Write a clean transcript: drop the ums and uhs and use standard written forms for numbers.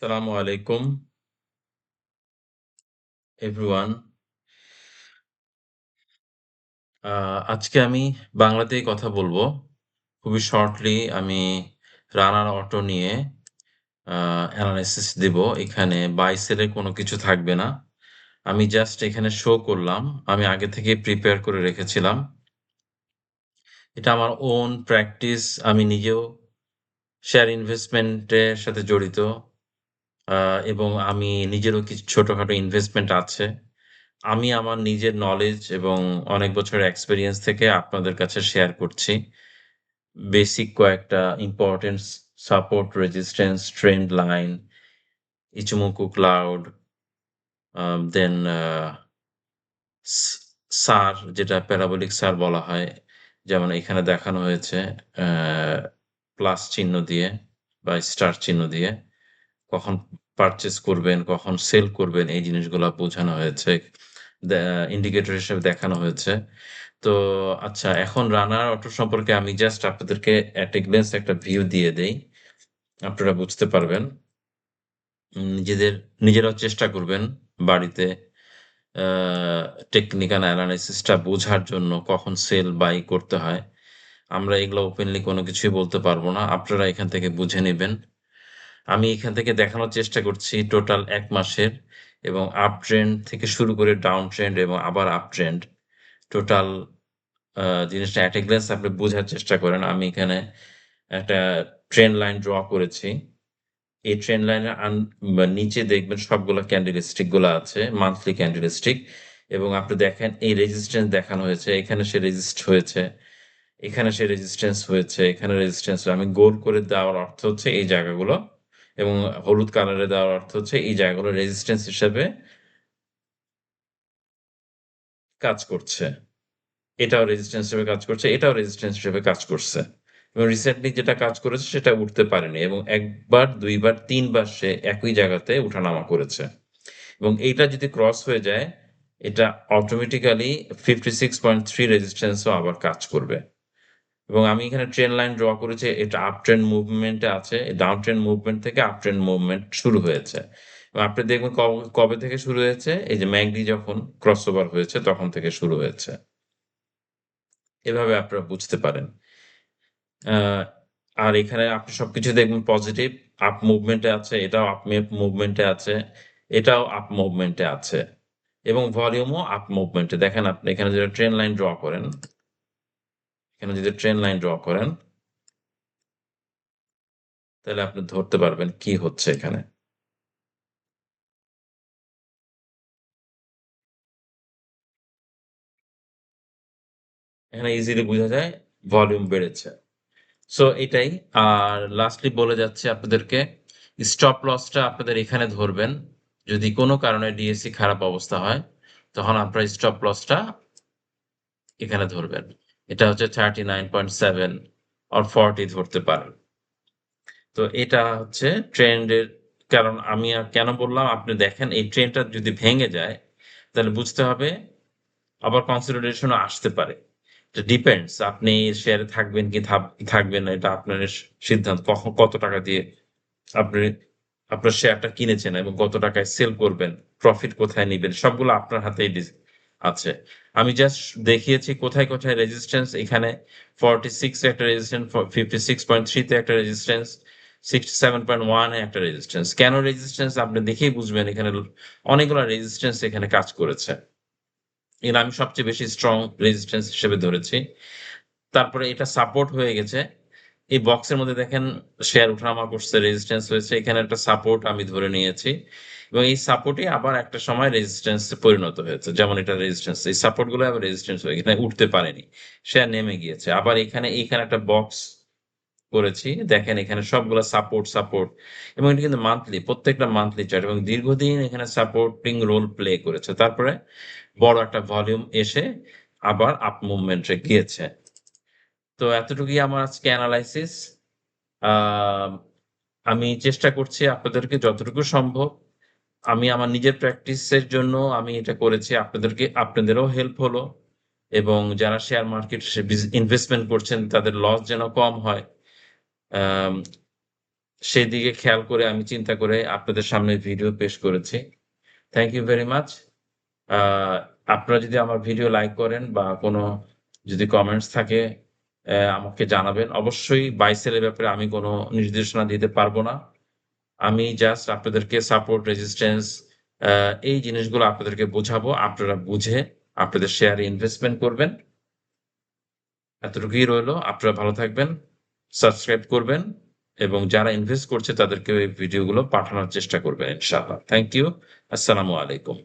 আসসালামু আলাইকুম এভরিওয়ান। আ আজকে আমি বাংলাতেই কথা বলবো। খুবই শর্টলি আমি রানার অটো নিয়ে আ এনালাইসিস দিব। এখানে বাই সেল এর কোনো কিছু থাকবে না। আমি জাস্ট এখানে শো করলাম। আমি আগে থেকেই প্রিপেয়ার করে রেখেছিলাম। এটা আমার ওন প্র্যাকটিস। আমি নিজেও শেয়ার ইনভেস্টমেন্ট এর সাথে জড়িত। আ এবং আমি নিজেরও কিছু ছোটখাটো ইনভেস্টমেন্ট আছে। আমি আমার নিজের নলেজ এবং অনেক বছরের এক্সপেরিয়েন্স থেকে আপনাদের কাছে শেয়ার করছি। বেসিক কয়েকটা importance support, resistance, trend line, Ichimoku cloud, then স SAR যেটা প্যারাবোলিক SAR বলা হয়। যেমন এখানে দেখানো হয়েছে অ্যা প্লাস চিহ্ন দিয়ে বা স্টার চিহ্ন দিয়ে। কখন পারচেজ করবেন, কখন সেল করবেন এই জিনিসগুলা বোঝানো হয়েছে। দ্যা ইন্ডিকেটর হিসেবে দেখানো হয়েছে। তো আচ্ছা এখন রানার অটো সম্পর্কে আমি জাস্ট আপনাদেরকে এট এ গ্ল্যান্স একটা ভিউ দিয়ে দেই। আপনারা বুঝতে পারবেন। নিজেরাও চেষ্টা করবেন বাড়িতে আ টেকনিক্যাল এনালাইসিস টা বোঝার জন্য কখন সেল বাই করতে হয়। আমরা এগুলা ওপেনলি কোনো কিছুই বলতে পারব না। আপনারা এখান থেকে বুঝে নিবেন। আমি এখান থেকে দেখানোর চেষ্টা করছি টোটাল ১ মাসের এবং আপ ট্রেন্ড থেকে শুরু করে ডাউন ট্রেন্ড এবং আবার আপ ট্রেন্ড। টোটাল আ জিনিসটা এট এ গ্ল্যান্স আপনি বোঝার চেষ্টা করেন। আমি এখানে একটা ট্রেন্ড লাইন ড্র করেছি। এই ট্রেন্ড লাইনের বা নিচে দেখবেন সবগুলা ক্যান্ডেলস্টিক গুলা আছে, মান্থলি ক্যান্ডেলস্টিক এবং আপনি দেখেন এই রেজিস্ট্যান্স দেখানো হয়েছে। এখানে সে রেজিস্ট হয়েছে, এখানে সে রেজিস্ট্যান্স হয়েছে, এখানে রেজিস্ট্যান্স আমি গোল করে দেওয়ার অর্থ হচ্ছে এই জায়গাগুলো এবং হলুদ কালারে দেওয়ার অর্থ হচ্ছে এই জায়গাগুলো রেজিস্ট্যান্স হিসেবে কাজ করছে। এটাও রেজিস্ট্যান্স হিসেবে কাজ করছে, এটাও রেজিস্ট্যান্স হিসেবে কাজ করছে। এবং রিসেন্টলি যেটা কাজ করেছে সেটা উঠতে পারেনি এবং ১ বার, ২ বার, ৩ বার সে একই জায়গাতে উঠানামা করেছে। এবং এইটা যদি ক্রস হয়ে যায়, এটা অটোমেটিক্যালি 56.3 রেজিস্ট্যান্স ও আবার কাজ করবে। এবং আমি এখানে ট্রেন্ড লাইন ড্র করেছি। এটা আপ ট্রেন্ড মুভমেন্ট এ আছে। ডাউন ট্রেন্ড মুভমেন্ট থেকে আপ ট্রেন্ড মুভমেন্ট শুরু হয়েছে। এবং আপনি দেখবেন কবে থেকে শুরু হয়েছে? এই যে ম্যাকডি যখন ক্রসওভার হয়েছে তখন থেকে শুরু হয়েছে। এভাবে আপনারা বুঝতে পারেন। আ আর এখানে আপনি সবকিছু দেখবেন পজিটিভ। আপ মুভমেন্ট এ আছে, এটাও আপ মুভমেন্ট এ আছে, এটাও আপ মুভমেন্ট এ আছে। এবং ভলিউমও আপ মুভমেন্ট এ। দেখেন আপনি এখানে যদি ট্রেন্ড লাইন ড্র করেন, এখানে যদি ট্রেন্ড লাইন ড্র করেন, তাহলে আপনি ধরতে পারবেন কি হচ্ছে এখানে। এখানে ইজিলি বুঝা যায় ভলিউম বেড়েছে। সো এটাই। আর লাস্টলি বলে যাচ্ছি আপনাদেরকে স্টপ লসটা আপনাদের এখানে ধরবেন। যদি কোন কারণে ডিএসসি খারাপ অবস্থা হয়, তখন আপনার স্টপ লসটা এখানে ধরবেন। এটা হচ্ছে 39.7 অর 40 ধরতে পারেন। তো এটা হচ্ছে ট্রেন্ডের কারণ আমি কেন বললাম আপনি দেখেন এই ট্রেন্ডটা যদি ভেঙে যায়, তাহলে বুঝতে হবে আবার কনসলিডেশন ও আসতে পারে। এটা ডিপেন্ডস আপনি শেয়ারে থাকবেন কি থাকবেন না এটা আপনার সিদ্ধান্ত। কত টাকা দিয়ে আপনি আপনার শেয়ারটা কিনেছেন এবং কত টাকায় সেল করবেন, প্রফিট কোথায় নিবেন সবগুলো আপনার হাতেই আছে। আমি জাস্ট দেখিয়েছি কোথায় রেজিস্ট্যান্স এখানে 46 এ একটা রেজিস্ট্যান্স, 56.3 তে একটা রেজিস্ট্যান্স, 67.1 এ একটা রেজিস্ট্যান্স। কেন রেজিস্ট্যান্স আপনি দেখেই বুঝবেন এখানে অনেকগুলা রেজিস্ট্যান্স এখানে কাজ করেছে। এগুলো আমি সবচেয়ে বেশি স্ট্রং রেজিস্ট্যান্স হিসেবে ধরেছি। তারপরে এটা সাপোর্ট হয়ে গেছে। এই বক্সের মধ্যে দেখেন শেয়ার উঠানামা করছে, রেজিস্ট্যান্স হয়েছে। এখানে একটা সাপোর্ট আমি ধরে নিয়েছি। এবং এই সাপোর্টই আবার একটা সময় রেজিস্ট্যান্স এ পরিণত হয়েছে। যেমন এটা রেজিস্ট্যান্স। এই সাপোর্ট গুলো আবার রেজিস্ট্যান্স হয়ে এখানে উঠতে পারেনি। শেয়ার নেমে গিয়েছে। আবার এখানে একটা বক্স করেছি। দেখেন এখানে সবগুলা সাপোর্ট এবং এটা কিন্তু মান্থলি প্রত্যেকটা মান্থলি চার্ট এবং দীর্ঘদিন এখানে সাপোর্টিং রোল প্লে করেছে। তারপরে বড় একটা ভলিউম এসে আবার আপ মুভমেন্ট এ গিয়েছে। তো এতটুকুই আমার আজকে এনালাইসিস। আ আমি চেষ্টা করছি আপনাদেরকে যতটুকু সম্ভব আমি আমার নিজের প্র্যাকটিসের জন্য আমি এটা করেছি। আপনাদেরও হেল্প হলো এবং যারা শেয়ার মার্কেট ইনভেস্টমেন্ট করছেন তাদের লস যেন কম হয়। আম সেদিকে খেয়াল করে আমি চিন্তা করে আপনাদের সামনে ভিডিও পেশ করেছি। Thank you very much. আ আপনারা যদি আমার ভিডিও লাইক করেন বা কোনো যদি কমেন্টস থাকে আমাকে জানাবেন। অবশ্যই বাই সেল এর ব্যাপারে আমি কোনো নির্দেশনা দিতে পারব না। আমি জাস্ট আপনাদেরকে সাপোর্ট, রেজিস্ট্যান্স আ এই জিনিসগুলো আপনাদেরকে বোঝাবো। আপনারা বুঝে আপনাদের শেয়ারে ইনভেস্টমেন্ট করবেন। এতটুকুই রইলো। আপনারা ভালো থাকবেন, সাবস্ক্রাইব করবেন এবং যারা ইনভেস্ট করছে তাদেরকেও এই ভিডিওগুলো পাঠানোর চেষ্টা করবেন ইনশাআল্লাহ। Thank you. আসসালামু আলাইকুম।